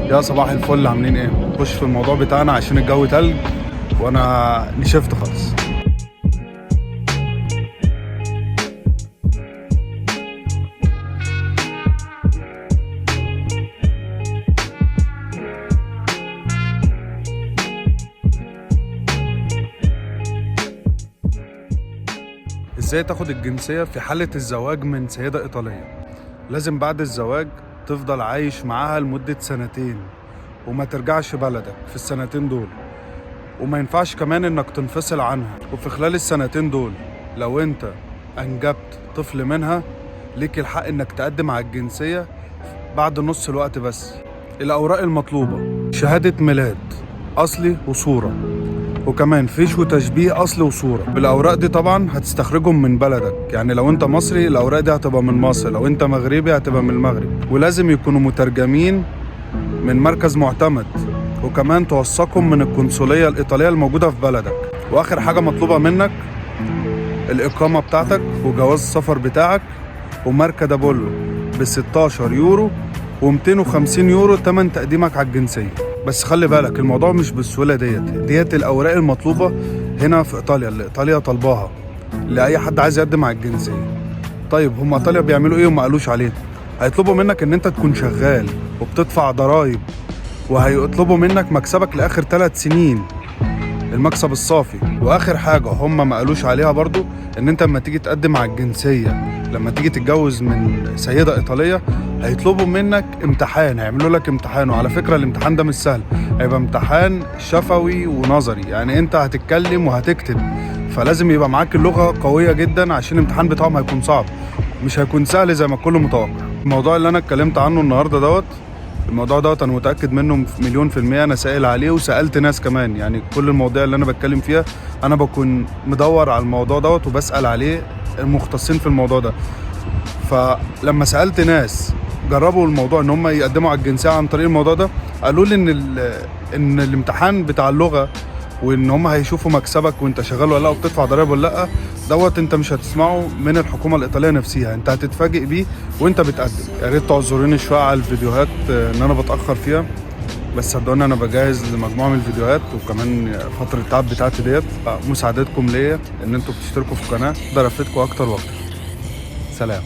يا صباح الفل، عاملين ايه؟ نخش في الموضوع بتاعنا عشان الجو تلج وانا نشفت خالص. ازاي تاخد الجنسية في حالة الزواج من سيدة ايطالية؟ لازم بعد الزواج تفضل عايش معاها لمدة 2 سنين وما ترجعش بلدك في السنتين دول، وما ينفعش كمان انك تنفصل عنها. وفي خلال السنتين دول لو انت انجبت طفل منها ليك الحق انك تقدم على الجنسية بعد نص الوقت بس. الاوراق المطلوبة: شهادة ميلاد اصلي وصورة، وكمان فيش وتشبيه اصل وصورة. بالاوراق دي طبعا هتستخرجهم من بلدك، يعني لو انت مصري الاوراق دي هتبقى من مصر، لو انت مغربي هتبقى من المغرب، ولازم يكونوا مترجمين من مركز معتمد، وكمان توثقهم من القنصلية الإيطالية الموجودة في بلدك. وآخر حاجة مطلوبة منك الإقامة بتاعتك وجواز السفر بتاعك وماركة دابولو ب16 يورو و250 يورو تمن تقديمك على الجنسية. بس خلي بالك الموضوع مش بالسهولة ديت الأوراق المطلوبة هنا في إيطاليا، اللي إيطاليا طالباها لأي حد عايز يقدم على الجنسية. طيب هم إيطاليا بيعملوا إيه وما قالوش عليه؟ هيطلبوا منك إن أنت تكون شغال وبتدفع ضرايب، وهيطلبوا منك مكسبك لآخر 3 سنين، المكسب الصافي. واخر حاجة هم ما قالوش عليها برضو ان انت لما تيجي تقدم على الجنسية، لما تيجي تتجوز من سيدة ايطالية هيطلبوا منك امتحان، هيعملوا لك امتحان. وعلى فكرة الامتحان ده مش سهل، هيبقى امتحان شفوي ونظري، يعني انت هتتكلم وهتكتب، فلازم يبقى معاك اللغة قوية جدا عشان الامتحان بتاعهم هيكون صعب، مش هيكون سهل زي ما الكل متوقع. الموضوع اللي انا اتكلمت عنه النهاردة الموضوع انا متاكد منه 1,000,000%. انا سائل عليه وسالت ناس كمان، يعني كل المواضيع اللي انا بتكلم فيها انا بكون مدور على الموضوع وبسال عليه المختصين في الموضوع ده. فلما سالت ناس جربوا الموضوع ان هم يقدموا على الجنسيه عن طريق الموضوع ده، قالوا لي ان الامتحان بتاع اللغه وان هم هيشوفوا مكسبك وانت شغال ولا لا وبتدفع ضرائب ولا لا، انت مش هتسمعه من الحكومه الايطاليه نفسها، انت هتتفاجئ بيه وانت بتقدم. يا ريت تعذروني شويه على الفيديوهات ان انا بتاخر فيها، بس صدقوني انا بجهز لمجموعه من الفيديوهات، وكمان فتره التعب بتاعتي مساعدتكم ليا ان انتوا بتشتركوا في القناه، ده افيدكم اكتر واكتر. سلام.